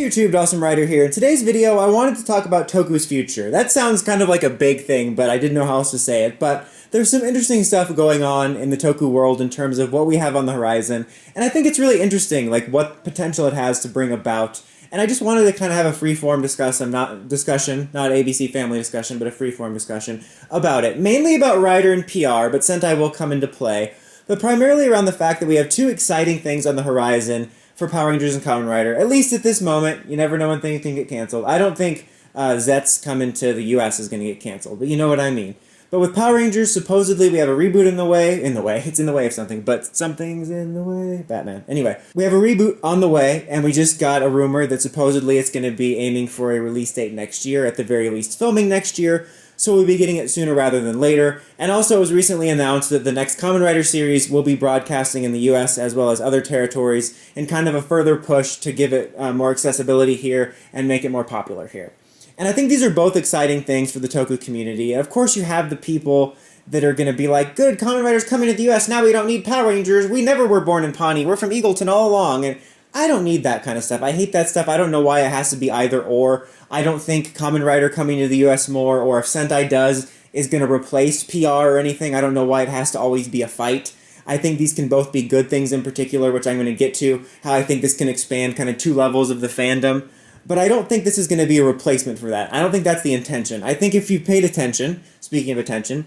Hey YouTube, Awesome Rider here. In today's video, I wanted to talk about Toku's future. That sounds kind of like a big thing, but I didn't know how else to say it. But there's some interesting stuff going on in the Toku world in terms of what we have on the horizon. And I think it's really interesting, like what potential it has to bring about. And I just wanted to kind of have a free-form discussion, not ABC family discussion, but a free-form discussion about it. Mainly about Rider and PR, but Sentai will come into play. But primarily around the fact that we have two exciting things on the horizon for Power Rangers and Kamen Rider, at least at this moment. You never know when things can get canceled. I don't think Zeztz coming to the US is going to get canceled, but you know what I mean. But with Power Rangers, supposedly we have a reboot in the way, it's in the way of something, but something's in the way, Batman. Anyway, we have a reboot on the way, and we just got a rumor that supposedly it's going to be aiming for a release date next year, at the very least filming next year, so we'll be getting it sooner rather than later. And also it was recently announced that the next Kamen Rider series will be broadcasting in the US as well as other territories, in kind of a further push to give it more accessibility here and make it more popular here. And I think these are both exciting things for the Toku community. And of course you have the people that are going to be like, good, Kamen Rider's coming to the US, now we don't need Power Rangers, we never were born in Pawnee, we're from Eagleton all along. And I don't need that kind of stuff. I hate that stuff. I don't know why it has to be either or. I don't think Kamen Rider coming to the US more, or if Sentai does, is going to replace PR or anything. I don't know why it has to always be a fight. I think these can both be good things in particular, which I'm going to get to, how I think this can expand kind of two levels of the fandom. But I don't think this is going to be a replacement for that. I don't think that's the intention. I think if you paid attention, speaking of attention,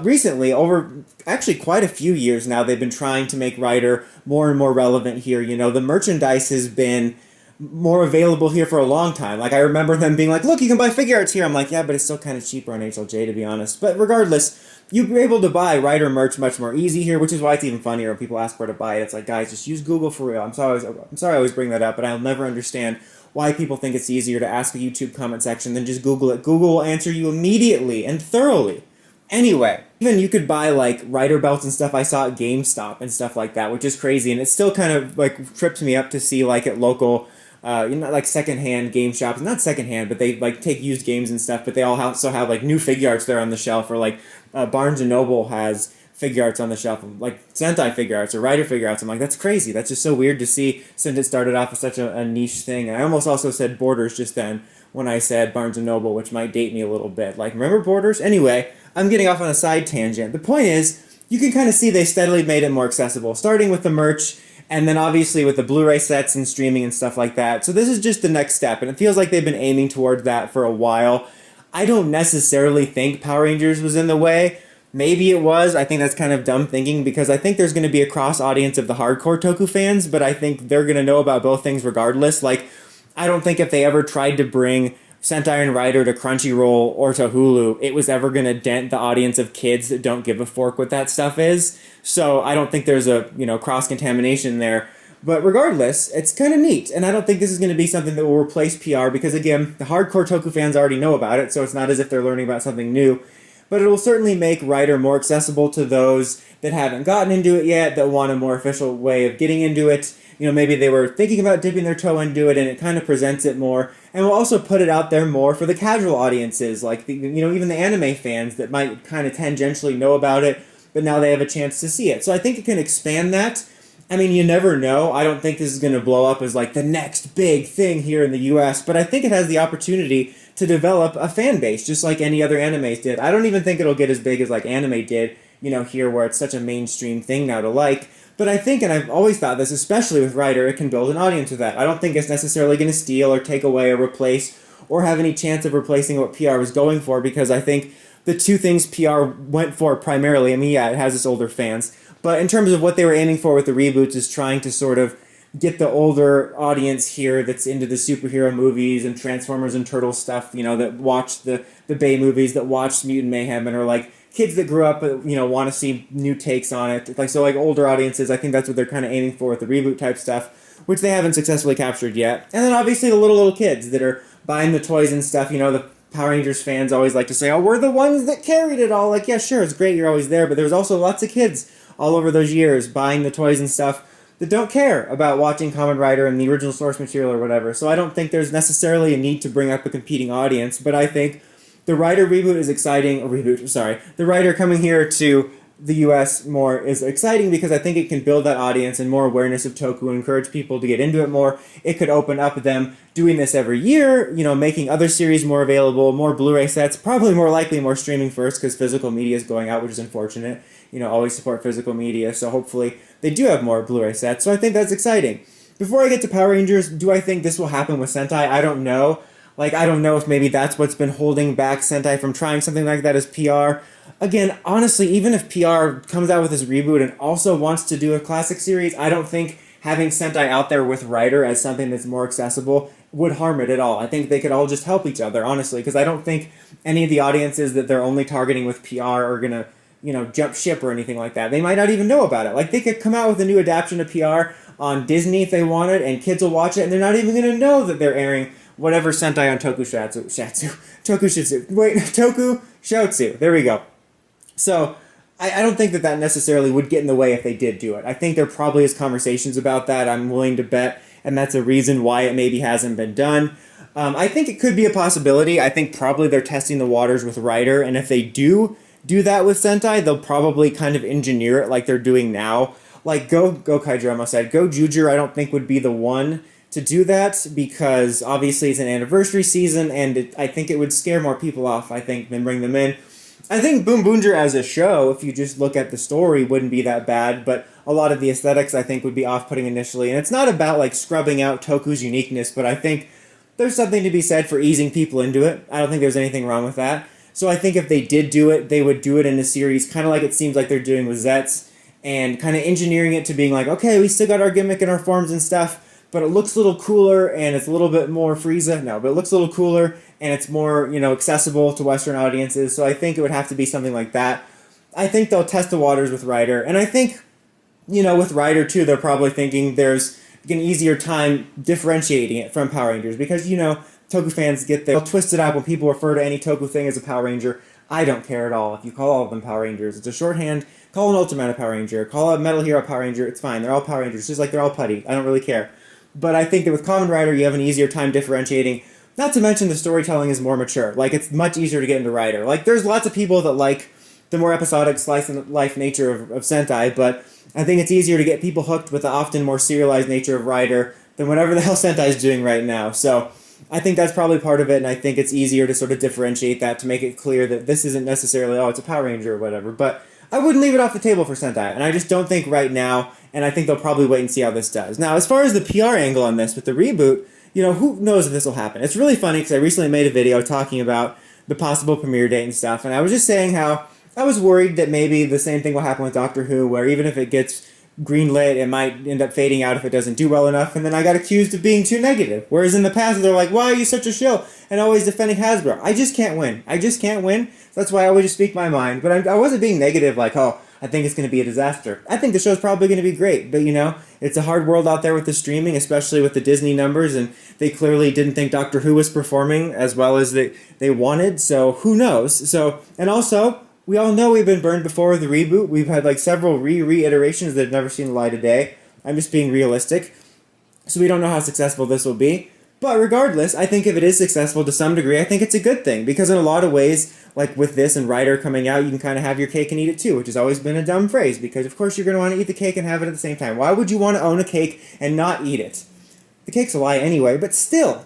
recently, over actually quite a few years now, they've been trying to make Rider more and more relevant here. You know, the merchandise has been more available here for a long time. Like, I remember them being like, look, you can buy figure arts here. I'm like, yeah, but it's still kind of cheaper on HLJ, to be honest. But regardless, you're able to buy Rider merch much more easy here, which is why it's even funnier when people ask where to buy it. It's like, guys, just use Google for real. I'm sorry I always bring that up, but I'll never understand why people think it's easier to ask a YouTube comment section than just Google it. Google will answer you immediately and thoroughly. Anyway, even you could buy, like, Rider belts and stuff I saw at GameStop and stuff like that, which is crazy, and it still kind of, like, trips me up to see, like, at local, like, secondhand game shops. Not secondhand, but they, like, take used games and stuff, but they also have, like, new figure arts there on the shelf, or, like, Barnes & Noble has figure arts on the shelf, like Sentai figure arts or Rider figure arts. I'm like, that's crazy. That's just so weird to see, since it started off as such a niche thing. And I almost also said Borders just then when I said Barnes & Noble, which might date me a little bit. Like, remember Borders? Anyway, I'm getting off on a side tangent. The point is, you can kind of see they steadily made it more accessible, starting with the merch, and then obviously with the Blu-ray sets and streaming and stuff like that. So this is just the next step, and it feels like they've been aiming towards that for a while. I don't necessarily think Power Rangers was in the way. Maybe it was. I think that's kind of dumb thinking, because I think there's going to be a cross-audience of the hardcore Toku fans, but I think they're going to know about both things regardless. Like, I don't think if they ever tried to bring Sentai and Rider to Crunchyroll or to Hulu, it was ever going to dent the audience of kids that don't give a fork what that stuff is. So I don't think there's a, cross-contamination there. But regardless, it's kind of neat, and I don't think this is going to be something that will replace PR, because again, the hardcore Toku fans already know about it, so it's not as if they're learning about something new. But it will certainly make Rider more accessible to those that haven't gotten into it yet, that want a more official way of getting into it. Maybe they were thinking about dipping their toe into it, and it kind of presents it more. And we'll also put it out there more for the casual audiences, like even the anime fans that might kind of tangentially know about it, but now they have a chance to see it. So I think it can expand that. I mean, you never know. I don't think this is going to blow up as like the next big thing here in the US, but I think it has the opportunity to develop a fan base, just like any other animes did. I don't even think it'll get as big as like anime did, here where it's such a mainstream thing now to like. But I think, and I've always thought this, especially with Rider, it can build an audience with that. I don't think it's necessarily going to steal or take away or replace or have any chance of replacing what PR was going for, because I think the two things PR went for primarily, it has its older fans, but in terms of what they were aiming for with the reboots is trying to sort of get the older audience here that's into the superhero movies and Transformers and Turtles stuff, that watch the Bay movies, that watch Mutant Mayhem, and are like kids that grew up, want to see new takes on it. Like older audiences, I think that's what they're kind of aiming for with the reboot type stuff, which they haven't successfully captured yet. And then obviously the little kids that are buying the toys and stuff, the Power Rangers fans always like to say, oh, we're the ones that carried it all. Like, yeah, sure, it's great, you're always there, but there's also lots of kids all over those years buying the toys and stuff that don't care about watching Kamen Rider and the original source material or whatever. So I don't think there's necessarily a need to bring up a competing audience, but I think the Rider reboot is exciting. The Rider coming here to the US more is exciting because I think it can build that audience and more awareness of Toku and encourage people to get into it more. It could open up them doing this every year, making other series more available, more Blu-ray sets, probably more likely more streaming first because physical media is going out, which is unfortunate. Always support physical media, so hopefully they do have more Blu-ray sets. So I think that's exciting. Before I get to Power Rangers, do I think this will happen with Sentai? I don't know. I don't know if maybe that's what's been holding back Sentai from trying something like that as PR. Again, honestly, even if PR comes out with this reboot and also wants to do a classic series, I don't think having Sentai out there with Rider as something that's more accessible would harm it at all. I think they could all just help each other, honestly, because I don't think any of the audiences that they're only targeting with PR are going to, jump ship or anything like that. They might not even know about it. They could come out with a new adaptation of PR on Disney if they wanted, and kids will watch it, and they're not even going to know that they're airing whatever Sentai on Tokusatsu. There we go. So, I don't think that necessarily would get in the way if they did do it. I think there probably is conversations about that, I'm willing to bet, and that's a reason why it maybe hasn't been done. I think it could be a possibility. I think probably they're testing the waters with Rider, and if they do that with Sentai, they'll probably kind of engineer it like they're doing now. Go Kaijiro said, gozyuger I don't think would be the one to do that because obviously it's an anniversary season and I think it would scare more people off, I think, than bring them in. I think Boom Boonger as a show, if you just look at the story, wouldn't be that bad, but a lot of the aesthetics I think would be off-putting initially. And it's not about scrubbing out Toku's uniqueness, but I think there's something to be said for easing people into it. I don't think there's anything wrong with that. So I think if they did do it, they would do it in a series kind of like it seems like they're doing with Zeztz and kind of engineering it to being okay, we still got our gimmick and our forms and stuff, but it looks a little cooler and it's a little bit more Frieza. No, but it looks a little cooler and it's more, accessible to Western audiences. So I think it would have to be something like that. I think they'll test the waters with Rider. And I think, with Rider too, they're probably thinking there's an easier time differentiating it from Power Rangers because, Toku fans get they'll twist it up when people refer to any Toku thing as a Power Ranger. I don't care at all if you call all of them Power Rangers. It's a shorthand. Call an Ultraman a Power Ranger. Call a Metal Hero a Power Ranger. It's fine. They're all Power Rangers. Just like they're all putty. I don't really care. But I think that with Kamen Rider, you have an easier time differentiating. Not to mention the storytelling is more mature. It's much easier to get into Rider. There's lots of people that like the more episodic slice-of-life nature of Sentai, but I think it's easier to get people hooked with the often more serialized nature of Rider than whatever the hell Sentai is doing right now. So I think that's probably part of it, and I think it's easier to sort of differentiate that to make it clear that this isn't necessarily, it's a Power Ranger or whatever. But I wouldn't leave it off the table for Sentai, and I just don't think right now, and I think they'll probably wait and see how this does. Now, as far as the PR angle on this with the reboot, who knows if this will happen? It's really funny because I recently made a video talking about the possible premiere date and stuff, and I was just saying how I was worried that maybe the same thing will happen with Doctor Who, where even if it gets greenlit, it might end up fading out if it doesn't do well enough, and then I got accused of being too negative. Whereas in the past, they're like, why are you such a shill? And always defending Hasbro. I just can't win. That's why I always just speak my mind. But I wasn't being negative I think it's going to be a disaster. I think the show's probably going to be great, but it's a hard world out there with the streaming, especially with the Disney numbers, and they clearly didn't think Doctor Who was performing as well as they wanted, so who knows? And also, we all know we've been burned before with the reboot. We've had several reiterations that have never seen the light of day. I'm just being realistic. So we don't know how successful this will be. But regardless, I think if it is successful to some degree, I think it's a good thing. Because in a lot of ways, with this and Rider coming out, you can kind of have your cake and eat it too, which has always been a dumb phrase. Because of course you're going to want to eat the cake and have it at the same time. Why would you want to own a cake and not eat it? The cake's a lie anyway, but still.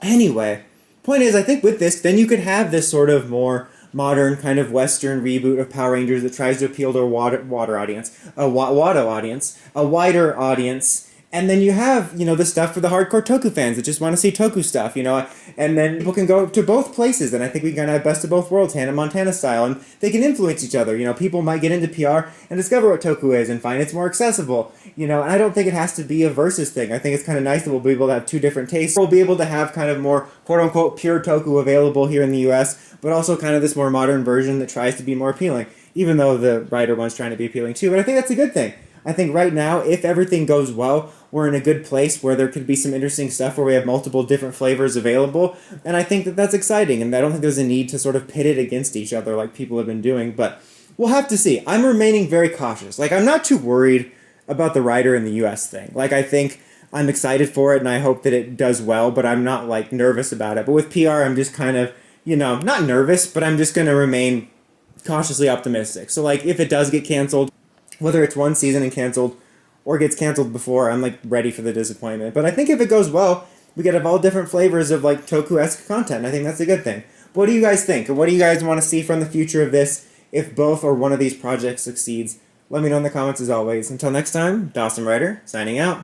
Anyway, point is, I think with this, then you could have this sort of more modern kind of Western reboot of Power Rangers that tries to appeal to a wider audience, and then you have, the stuff for the hardcore Toku fans that just want to see Toku stuff, and then people can go to both places, and I think we can have best of both worlds, Hannah Montana style, and they can influence each other, people might get into PR and discover what Toku is and find it's more accessible, and I don't think it has to be a versus thing. I think it's kind of nice that we'll be able to have two different tastes. We'll be able to have kind of more quote-unquote pure Toku available here in the US, but also kind of this more modern version that tries to be more appealing, even though the Rider one's trying to be appealing too, but I think that's a good thing. I think right now, if everything goes well, we're in a good place where there could be some interesting stuff where we have multiple different flavors available, and I think that that's exciting, and I don't think there's a need to sort of pit it against each other like people have been doing, but we'll have to see. I'm remaining very cautious. I'm not too worried about the Rider in the US thing. I think I'm excited for it, and I hope that it does well, but I'm not, nervous about it. But with PR, I'm just kind of, not nervous, but I'm just going to remain cautiously optimistic. So like if it does get canceled, whether it's one season and canceled or gets canceled before, I'm like ready for the disappointment. But I think if it goes well, we could have all different flavors of like Toku-esque content. I think that's a good thing. What do you guys think? What do you guys want to see from the future of this if both or one of these projects succeeds? Let me know in the comments as always. Until next time, Dawson Ryder, signing out.